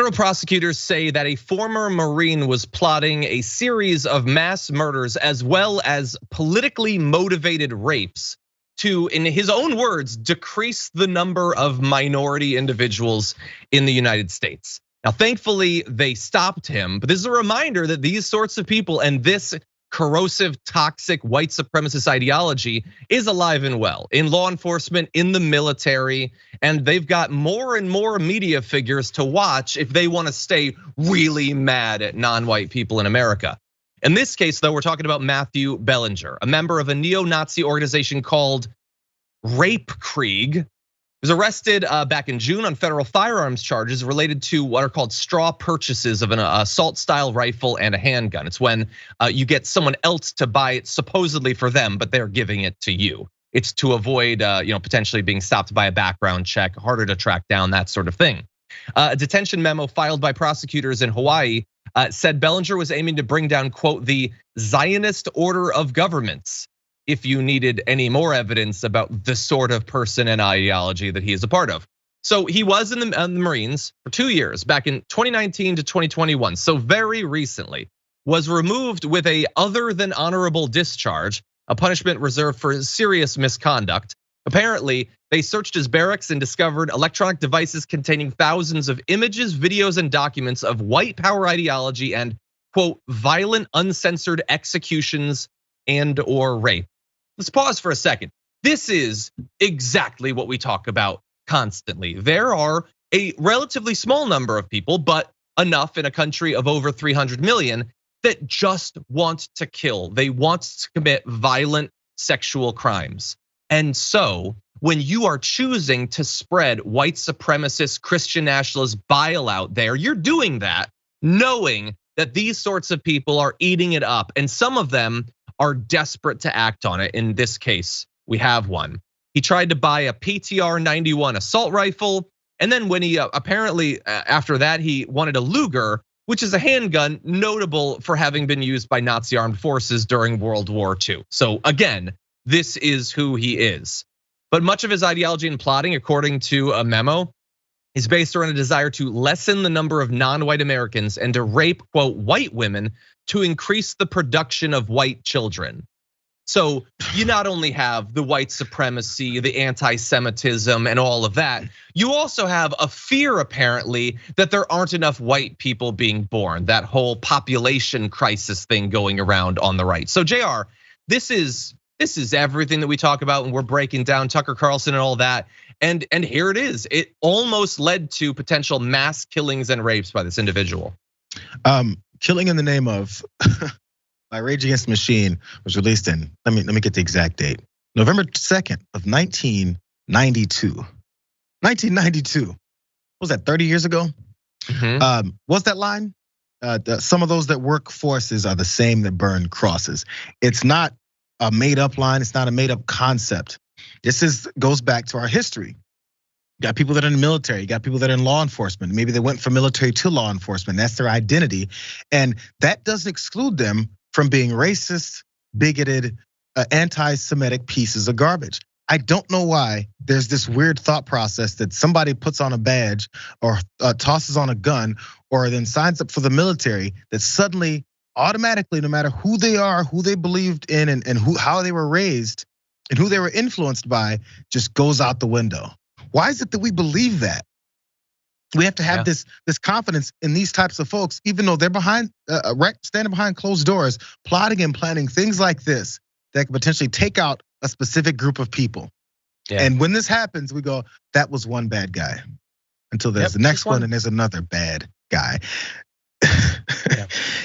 Federal prosecutors say that a former Marine was plotting a series of mass murders as well as politically motivated rapes to, in his own words, decrease the number of minority individuals in the United States. Now, thankfully, they stopped him, but this is a reminder that these sorts of people and this corrosive, toxic white supremacist ideology is alive and well in law enforcement, in the military, and they've got more and more media figures to watch if they want to stay really mad at non-white people in America. In this case, though, we're talking about Matthew Belanger, a member of a neo-Nazi organization called Rapekrieg. He was arrested back in June on federal firearms charges related to what are called straw purchases of an assault-style rifle and a handgun. It's when you get someone else to buy it supposedly for them, but they're giving it to you. It's to avoid potentially being stopped by a background check, harder to track down, that sort of thing. A detention memo filed by prosecutors in Hawaii said Belanger was aiming to bring down, quote, the Zionist Order of Governments, if you needed any more evidence about the sort of person and ideology that he is a part of. So he was in the Marines for 2 years, back in 2019 to 2021. So very recently, was removed with a other than honorable discharge, a punishment reserved for serious misconduct. Apparently, they searched his barracks and discovered electronic devices containing thousands of images, videos, and documents of white power ideology and, quote, violent, uncensored executions and or rape. Let's pause for a second. This is exactly what we talk about constantly. There are a relatively small number of people, but enough in a country of over 300 million that just want to kill. They want to commit violent sexual crimes. And so when you are choosing to spread white supremacist, Christian nationalist bile out there, you're doing that knowing that these sorts of people are eating it up. And some of them are desperate to act on it. In this case, we have one. He tried to buy a PTR 91 assault rifle. And then when he apparently after that, he wanted a Luger, which is a handgun notable for having been used by Nazi armed forces during World War II. So again, this is who he is. But much of his ideology and plotting, according to a memo, is based around a desire to lessen the number of non-white Americans and to rape, quote, white women to increase the production of white children. So you not only have the white supremacy, the anti-Semitism and all of that, you also have a fear apparently that there aren't enough white people being born, that whole population crisis thing going around on the right. So JR, this is everything that we talk about when we're breaking down Tucker Carlson and all that. And here it is. It almost led to potential mass killings and rapes by this individual. Killing in the Name of by Rage Against the Machine was released in, let me get the exact date, November 2nd of 1992. 1992, what was that, 30 years ago? What's that line? Some of those that work forces are the same that burn crosses. It's not a made up line, it's not a made up concept. This goes back to our history. You got people that are in the military, you got people that are in law enforcement. Maybe they went from military to law enforcement. That's their identity. And that doesn't exclude them from being racist, bigoted, anti-Semitic pieces of garbage. I don't know why there's this weird thought process that somebody puts on a badge or tosses on a gun or then signs up for the military that suddenly automatically, no matter who they are, who they believed in and how they were raised and who they were influenced by, just goes out the window. Why is it that we believe that? We have to have this confidence in these types of folks, even though they're standing behind closed doors, plotting and planning things like this that could potentially take out a specific group of people. And when this happens, we go, that was one bad guy. Until there's the next one and there's another bad guy.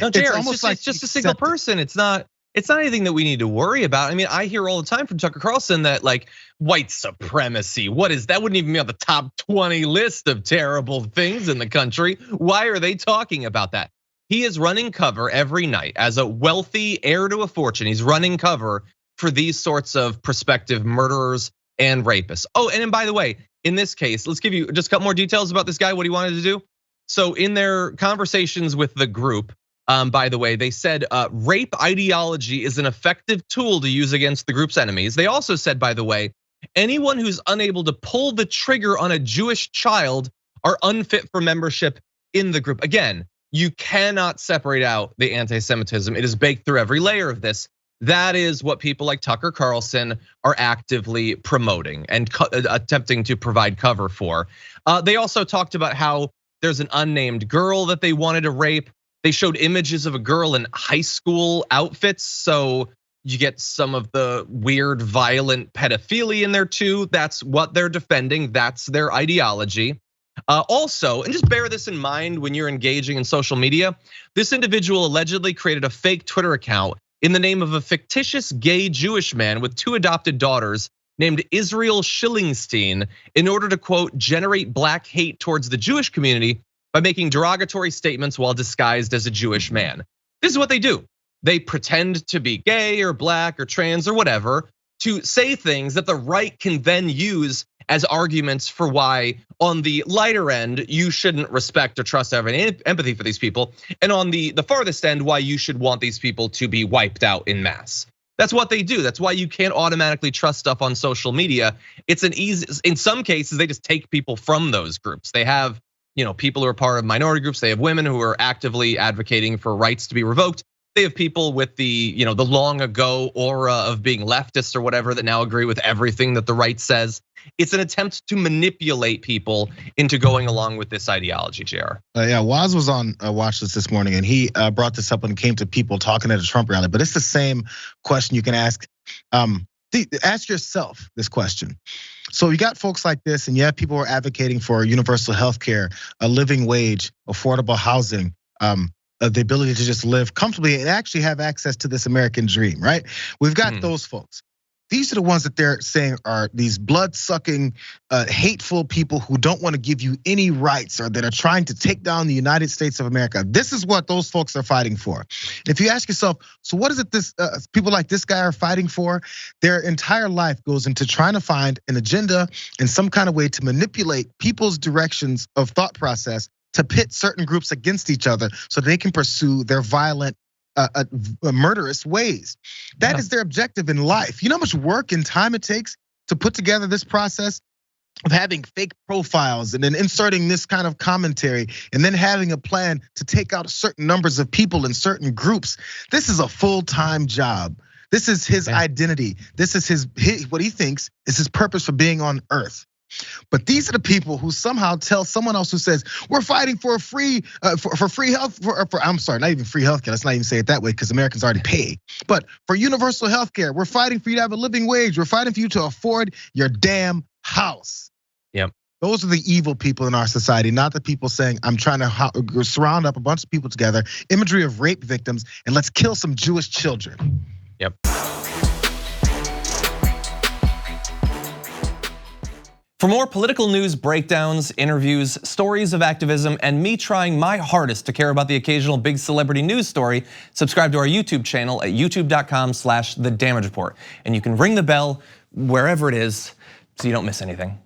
No, Jared, it's just a single person. It's not anything that we need to worry about. I mean, I hear all the time from Tucker Carlson that like white supremacy, what is that? Wouldn't even be on the top 20 list of terrible things in the country. Why are they talking about that? He is running cover every night as a wealthy heir to a fortune. He's running cover for these sorts of prospective murderers and rapists. Oh, and by the way, in this case, let's give you just a couple more details about this guy, what he wanted to do. So in their conversations with the group, by the way, they said rape ideology is an effective tool to use against the group's enemies. They also said, by the way, anyone who's unable to pull the trigger on a Jewish child are unfit for membership in the group. Again, you cannot separate out the anti-Semitism. It is baked through every layer of this. That is what people like Tucker Carlson are actively promoting and attempting to provide cover for. They also talked about how there's an unnamed girl that they wanted to rape. They showed images of a girl in high school outfits, so you get some of the weird, violent pedophilia in there too. That's what they're defending. That's their ideology. Also, and just bear this in mind when you're engaging in social media, this individual allegedly created a fake Twitter account in the name of a fictitious gay Jewish man with 2 adopted daughters named Israel Schillingstein in order to, quote, generate black hate towards the Jewish community by making derogatory statements while disguised as a Jewish man. This is what they do. They pretend to be gay or black or trans or whatever to say things that the right can then use as arguments for why, on the lighter end, you shouldn't respect or trust or have any empathy for these people, and on the farthest end, why you should want these people to be wiped out in mass. That's what they do. That's why you can't automatically trust stuff on social media. It's an easy, in some cases, they just take people from those groups. They have, people who are part of minority groups. They have women who are actively advocating for rights to be revoked. They have people with the long ago aura of being leftist or whatever that now agree with everything that the right says. It's an attempt to manipulate people into going along with this ideology, JR. Yeah, Waz was on Watch This morning, and he brought this up when it came to people talking at a Trump rally. But it's the same question you can ask. Ask yourself this question. So you got folks like this, and you have people who are advocating for universal health care, a living wage, affordable housing, the ability to just live comfortably and actually have access to this American dream, right? We've got those folks. These are the ones that they're saying are these blood-sucking, hateful people who don't want to give you any rights or that are trying to take down the United States of America. This is what those folks are fighting for. If you ask yourself, so what is it this people like this guy are fighting for? Their entire life goes into trying to find an agenda in some kind of way to manipulate people's directions of thought process to pit certain groups against each other so they can pursue their violent, murderous ways. That is their objective in life. You know how much work and time it takes to put together this process of having fake profiles and then inserting this kind of commentary and then having a plan to take out certain numbers of people in certain groups. This is a full-time job. This is his identity. This is what he thinks is his purpose for being on earth. But these are the people who somehow tell someone else who says we're fighting for free health. I'm sorry, not even free healthcare. Let's not even say it that way because Americans already pay. But for universal healthcare, we're fighting for you to have a living wage. We're fighting for you to afford your damn house. Yep. Those are the evil people in our society, not the people saying I'm trying to surround up a bunch of people together, imagery of rape victims, and let's kill some Jewish children. Yep. For more political news breakdowns, interviews, stories of activism, and me trying my hardest to care about the occasional big celebrity news story, subscribe to our YouTube channel at youtube.com/thedamagereport. And you can ring the bell wherever it is so you don't miss anything.